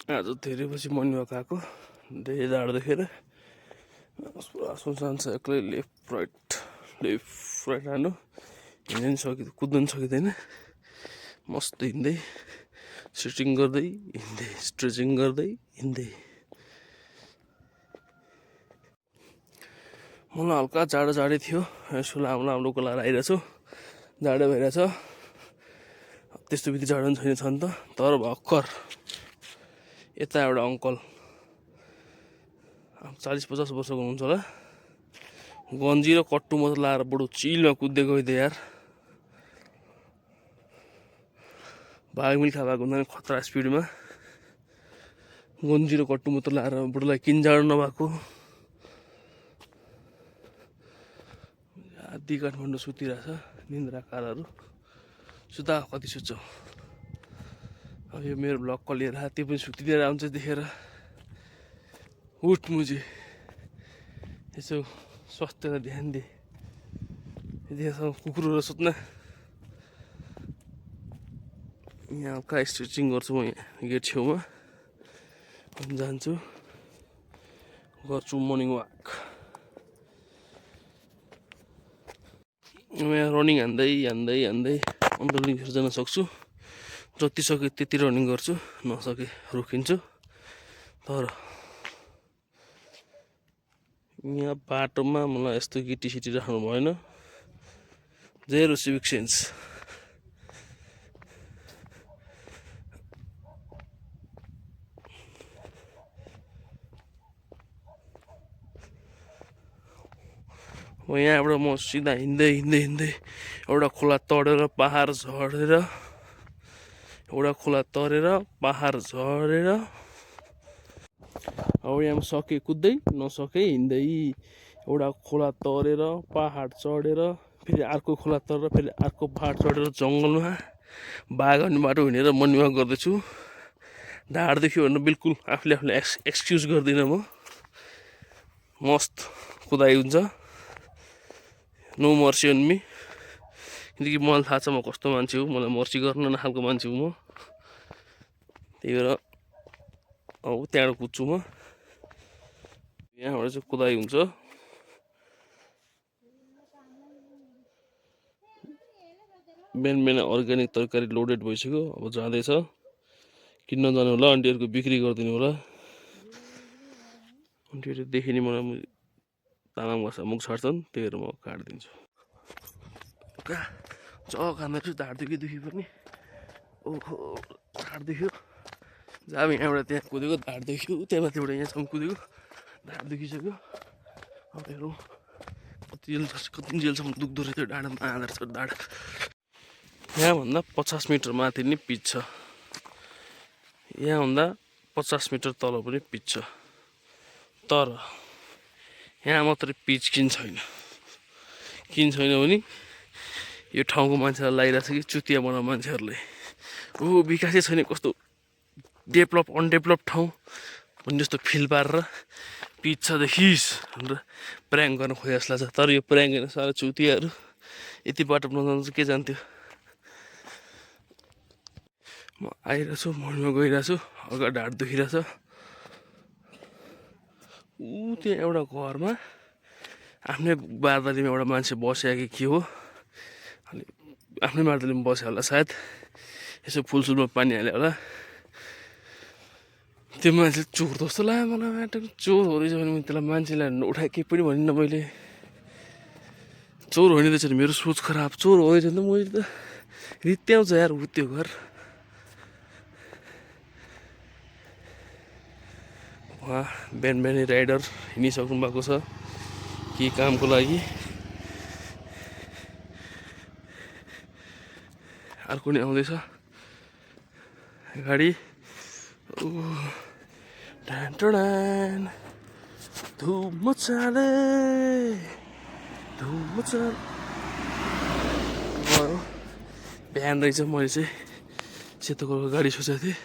आज धेरै पछि मर्निङ आएको धेरै जाडो देखेर पुरा सुनसान छ। एक्लै लेफ्ट राइट हान्नु हिँड्न कुद्नु सकिँदैन। मस्त हिँड्दै सिटिङ गर्दै हिँड्दै स्ट्रेचिङ गर्दै हिँड्दै। मलाई हल्का जाडै थियो। यसो लाम्रो लाएर आइरहेको छु। जाडो भइरहेछ। त्यस्तो बित्ति जाडो पनि छैन त। तर भर्खर यता एउटा अङ्कल 40-50 वर्षको हुनुहुन्छ होला। गन्जी र कट्टु मात्र लाएर बडो चिलमा कुद्दै गइदियो यार। भाग मिल्खा भएको हुँदैन खतरा स्पिडमा। गन्जी र कट्टु मात्र लाएर बुढोलाई किन जाडो नभएको। आधी काठमाडौँ सुतिरहेछ निन्द्रा कारहरू। सुता कति सुत्छौ। अब यो मेरो ब्लग कलिएर त्यो पनि सुतिदिएर आउँछ देखेर। उठ मुझे यसो स्वास्थ्यलाई ध्यान दे। यतिसम्म कुकुरहरू सुत्न। यहाँ हल्का स्ट्रेचिङ गर्छु म यहाँ गेट छेउमा जान्छु गर्छु मर्निङ वाक। यहाँ रनिङ हान्दै 15 किलोमिटर जान सक्छु। जति सके त्यति रनिङ गर्छु नसके रोकिन्छु। तर यहाँ बाटोमा मलाई यस्तो गिटी राख्नु भएन। Zero civic sense. यहाँबाट म सिधा हिँड्दै एउटा खोला तरेर पहाड झरेर अब यहाँ सके कुद्दै नसके हिँड्दै एउटा खोला तरेर पहाड चढेर फेरि अर्को खोला तरेर फेरि अर्को पहाड चढेर जङ्गलमा बाघ आउने बाटो हिँडेर मर्निङ वाक गर्दैछु। ढाड देख्यो भने बिल्कुल आफूले एक्सक्युज गर्दिनँ म। मस्त कुदाइ हुन्छ। No mercy on me. किनकि मलाई थाहा छ म कस्तो मान्छे हो। मलाई मर्सी गर्न नखालको मान्छे हो म। त्यही भएर अब त्यहाँबाट कुद्छु म। यहाँबाट चाहिँ कुदाइ हुन्छ। बिहान अर्ग्यानिक तरकारी लोडेड भइसक्यो। अब जाँदैछ। किन्न जानु होला। आन्टीहरूको बिक्री गरिदिनु होला। आन्टीहरू देखि नि मलाई तामाङ भाषा मुख छाड्छन्। त्यही भएर म काटिदिन्छु। खाँदैछु ढाड दुखी पनि। ओहो ढाड दुख्यो। जब यहाँबाट त्यहाँ कुदेको ढाड दुख्यो। त्यहाँ माथिबाट यहाँसम्म कुदेको ढाड दुखिसक्यो। अब हेरौँ कति जेलसम्म दुख्दो रहेछ ढाडमा आधार छ ढाड। यहाँभन्दा 50 मिटर माथि नै पिच छ। यहाँभन्दा 50 मिटर तल पनि पिच छ। तर यहाँ मात्रै पिच किन छैन भने यो ठाउँको मान्छेलाई लागिरहेछ कि चुतिया बनाउने मान्छेहरूले ओ विकासै छैन कस्तो अनडेभलप ठाउँ भन्ने जस्तो फिल पारेर पिच छ देखिस् भनेर प्र्याङ्क गर्न खोजे जस्तो लाग्छ। तर यो प्र्याङ्क होइन साह्रो चुतियाहरू यति बाटो नजानु चाहिँ के जान्थ्यो। म आइरहेछु मर्निङमा गइरहेछु। हल्का ढाड दुखिरहेछ। त्यहाँ एउटा घरमा आफ्नै बारदालीमा एउटा मान्छे बस्या कि के हो। अनि आफ्नै बारदालीमा बस्यो होला सायद। यसो फुलसुलमा पानी हाल्यो होला। त्यो मान्छे चोर जस्तो लाग्यो मलाई। चोर हो रहेछ भने त्यसलाई मान्छेलाई उठाए केही पनि भनिनँ मैले। चोर होइन रहेछ भने मेरो सोच खराब। चोर हो रहेछ भने त मैले त रित्याउँछ यार त्यो घर। उहाँ बिहानै राइडर हिँडिसक्नु भएको छ के कामको लागि। अर्को नि आउँदैछ गाडी। धुम मचाले बिहान रहेछ। मैले चाहिँ सेतो कलरको गाडी सोचेको थिएँ।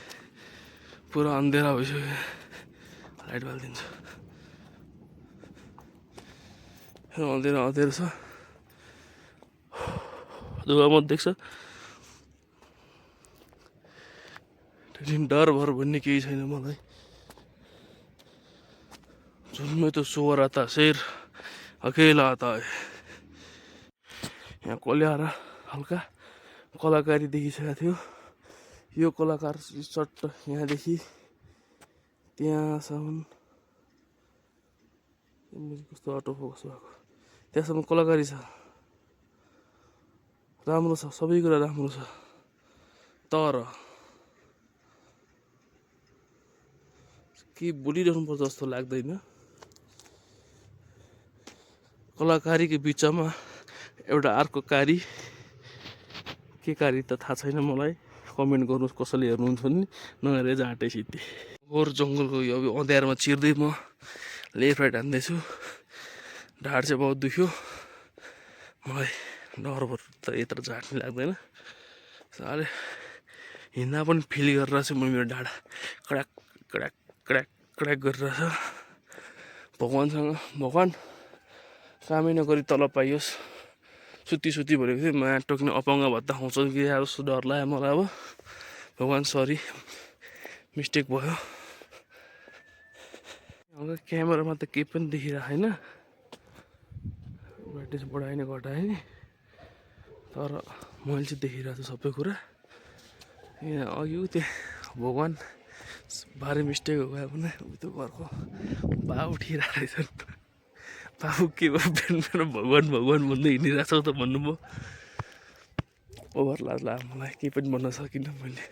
पुरा अन्धेरा भइसक्यो। लाइट बालिदिन्छु। अँधेरो छ। धुवा मत देख्छ। त्यहाँदेखि डरभर भन्ने केही छैन मलाई। जुनमै त सो रहा था शेर अकेला आता है। यहाँ कोल्याएर हल्का कलाकारी देखिसकेको थियो। यो कलाकार चट्ट यहाँदेखि त्यहाँसम्म कस्तो अटो फोकस भएको, त्यहाँसम्म कलाकारी छ, राम्रो छ, सबै कुरा राम्रो छ। तर के बोलिरहनु पर्छ जस्तो लाग्दैन। कलाकारीको बिचमा एउटा अर्को कारी, के कारी त थाहा छैन मलाई, कमेन्ट गर्नुहोस् कसैले हेर्नुहुन्छ नि, नहेरे झाँटे सिद्धि। घोर जङ्गलको यो अब अँध्यारोमा चिर्दै म लेफ्ट राइट हान्दैछु। ढाड चाहिँ बहुत दुख्यो मलाई, डरभर त यत्र झाँट्ने लाग्दैन। साह्रै हिँड्दा पनि फिल गरेर चाहिँ म मेरो ढाड कडक कडक कडक कडक गरिरहेछ। भगवान्सँग भगवान् कामै नगरी तल पाइयोस्। सुती भनेको थिएँ, माया टोक्ने अपाङ्ग भत्ता खुवाउँछ कि जस्तो डर लाग्यो मलाई। अब भगवान् सरी, मिस्टेक भयो। हल्का क्यामेरामा त केही पनि देखिरहेको छैन, ब्राइटनेस बढाएन घटाएन, तर मैले चाहिँ देखिरहेको छु सबै कुरा। यहाँ अघि त्यहाँ भगवान् भारी मिस्टेक हो गयो भने उतो घरको बा उठिरहेको रहेछन्। बाबु के भयो, बिहान भगवान् भगवान् भन्दै हिँडिरहेको छौ त भन्नुभयो। ओभर लाज लाग्यो मलाई, केही पनि भन्न सकिनँ मैले।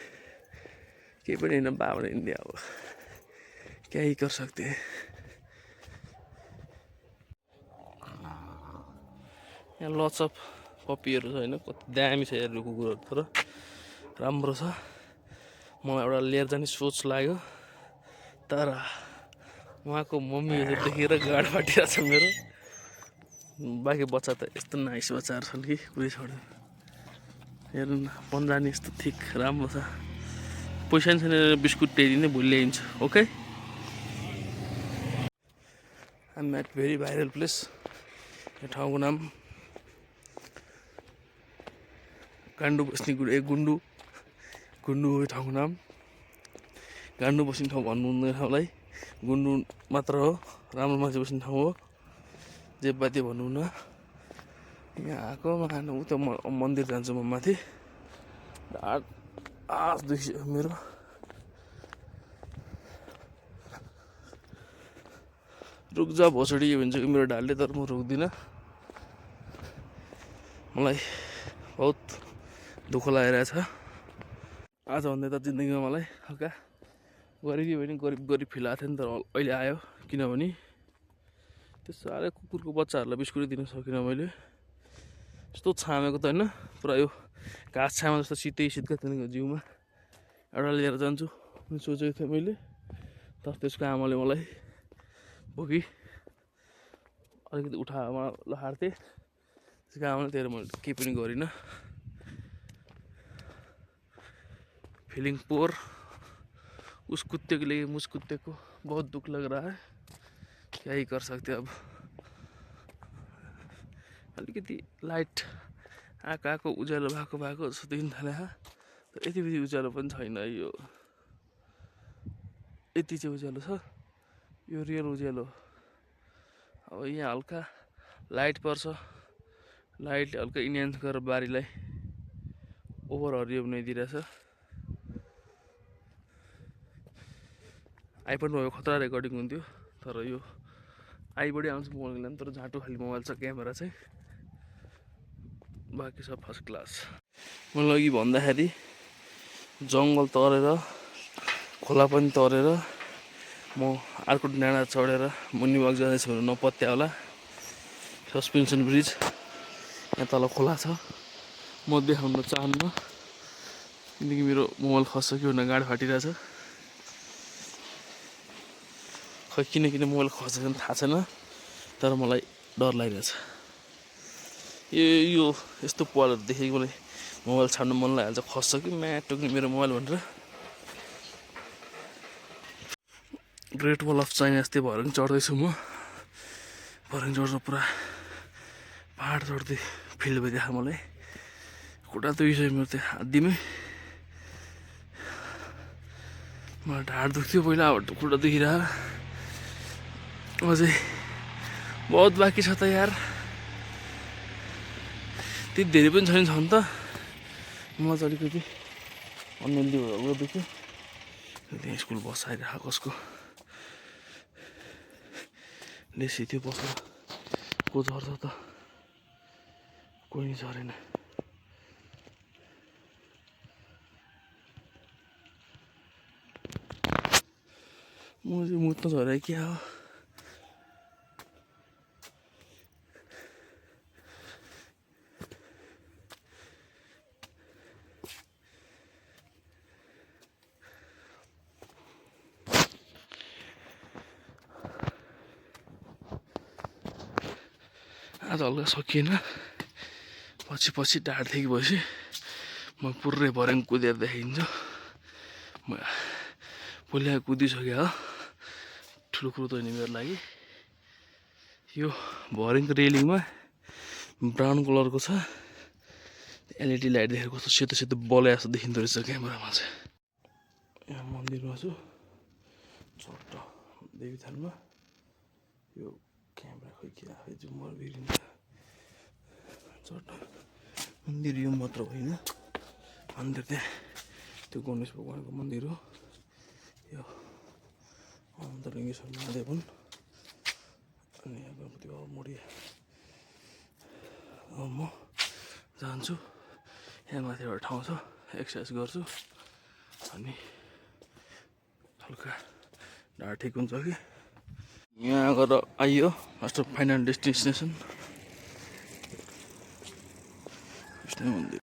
केही पनि होइन, बाबाले हिँड्ने अब क्या ही कर सकते हैं। यहाँ लचअप पप्पीहरू छ होइन, कति दामी छ हेर्नु कुकुरहरू, तर राम्रो छ। मलाई एउटा लिएर जाने सोच लाग्यो, तर उहाँको मम्मीहरू देखेर गाड फाटिरहेको छ मेरो। बाँकी बच्चा त यस्तो नाइस बच्चाहरू छन् कि कुरै छोड्यो। हेर्नु न, पन्जानी यस्तो ठिक राम्रो छ। पैसा नि छैन, बिस्कुट ल्याइदिने भोलि ल्याइदिन्छु। Okay, I'm at very viral place. यो ठाउँको नाम गान्डु बस्ने गुन्डु हो यो ठाउँको नाम। गान्डु बस्ने ठाउँ भन्नु हुँदैन ठाउँलाई, गुन्डु मात्र हो, राम्रो मान्छे बस्ने ठाउँ हो, जे बाध्य भन्नुहुन्न। यहाँ आएको मानु उता मन्दिर जान्छु म माथि। ढाड दुखियो मेरो। रुक्जा भोसडी भन्छ कि मेरो ढाडले, तर म रुक्दिनँ। मलाई बहुत दुःख लागिरहेछ आजभन्दा त जिन्दगीमा। मलाई हल्का गरिबी पनि गरिब फिल आएको थियो नि, तर अहिले आयो। किनभने त्यो साह्रै कुकुरको बच्चाहरूलाई बिस्कुटै दिन सकिनँ मैले। यस्तो छामेको त होइन, पुरा यो घाँस छामा जस्तो शीतका तिनीको जिउमा एउटा लिएर जान्छु सोचेको थिएँ मैले। तर त्यसको आमाले मलाई बोकी अलिकति उठामा लहार्थे, त्यसको आमाले तेरो मैले केही पनि गरिनँ। फीलिंग पोर, उस कुत्ते के लिए मुझ कुत्ते को बहुत दुख लग रहा है, क्या ही कर सकते अब। अलिकति लाइट आँखाको उज्यालो भएको जस्तो देखिन थाले, तर यति बेसी उज्यालो पनि छैन। यो यति चाहिँ उज्यालो छ, यो रियल उज्यालो। अब यहाँ हल्का लाइट पर्छ, लाइटले हल्का इन्हान्स गरेर बारीलाई ओभर हरियो बनाइदिरहेछ। आइफोनमा भयो खतरा रेकर्डिङ हुन्थ्यो, तर यो आइबडी आउँछ मोबाइलमा, तर झाँटो खाली मोबाइल छ, क्यामेरा चाहिँ बाँकी सब फर्स्ट क्लास। मैले अघि भन्दाखेरि जङ्गल तरेर खोला पनि तरेर म अर्को डाँडा चढेर मुनिबाग जाँदैछु भने नपत्या होला। सस्पेन्सन ब्रिज यहाँ तल खोला छ, म देखाउन चाहन्न किनकि मेरो मोबाइल खस्छ कि भनेर गाड फाटिरहेछ। खै किन मोबाइल खस्छ भने थाहा छैन, तर मलाई डर लागिरहेछ। यो यस्तो पालहरू देखेको मलाई मोबाइल छाड्नु मन लागिहाल्छ, खस्छ कि म्याट टोक्ने मेरो मोबाइल भनेर। ग्रेट वल अफ चाइना यस्तै भएर पनि चढ्दैछु म। भएर चढ्दा पुरा पहाड चढ्दै फिल भइदिएको मलाई। खुट्टा दुखिसक्यो मेरो त्यो आदिमै। मलाई ढाड दुख्थ्यो पहिला, अब खुट्टा दुखिरह। अझै बहुत बाँकी छ त यार, त्यति धेरै पनि छैन छन् त। म चाहिँ अलिकति अन्य एउटा दुख्यो। त्यहाँ स्कुल बस आइरहेको कसको लेसी थियो बस, को झर्छ त, कोही नि झरेन। म चाहिँ मुत्न झरे क्या हो। आज हल्का सकिएन, पछि ढाड थिएँ भएपछि म पुरै भर्याङ कुदेर देखिन्छु। म पहिला कुदिसकेँ हो, ठुलो कुरो त होइन मेरो लागि। यो भर्याङको रेलिङमा ब्राउन कलरको छ, एलइडी लाइट देखेर कस्तो सेतो सेतो बले जस्तो देखिँदो रहेछ क्यामेरामा चाहिँ। यहाँ मन्दिरमा छु छोटो देवीथानमा। यो क्यामेरा खोइ के आफै जुमर बिग्रिन्छ। छोटो मन्दिर यो मात्र होइन, मन्दिर त्यहाँ त्यो गणेश भगवान्को मन्दिर हो। यो अन्तलिङ्गेश्वर महादेव हुन्। अनि यहाँ गणपति बाबा मोडी। अब म जान्छु, यहाँ माथि एउटा ठाउँ छ, एक्सर्साइज गर्छु। अनि हल्का ढाड ठिक हुन्छ कि। यहाँ गएर आइयो लास्ट फाइनल डेस्टिनेसन विष्णु मन्दिर।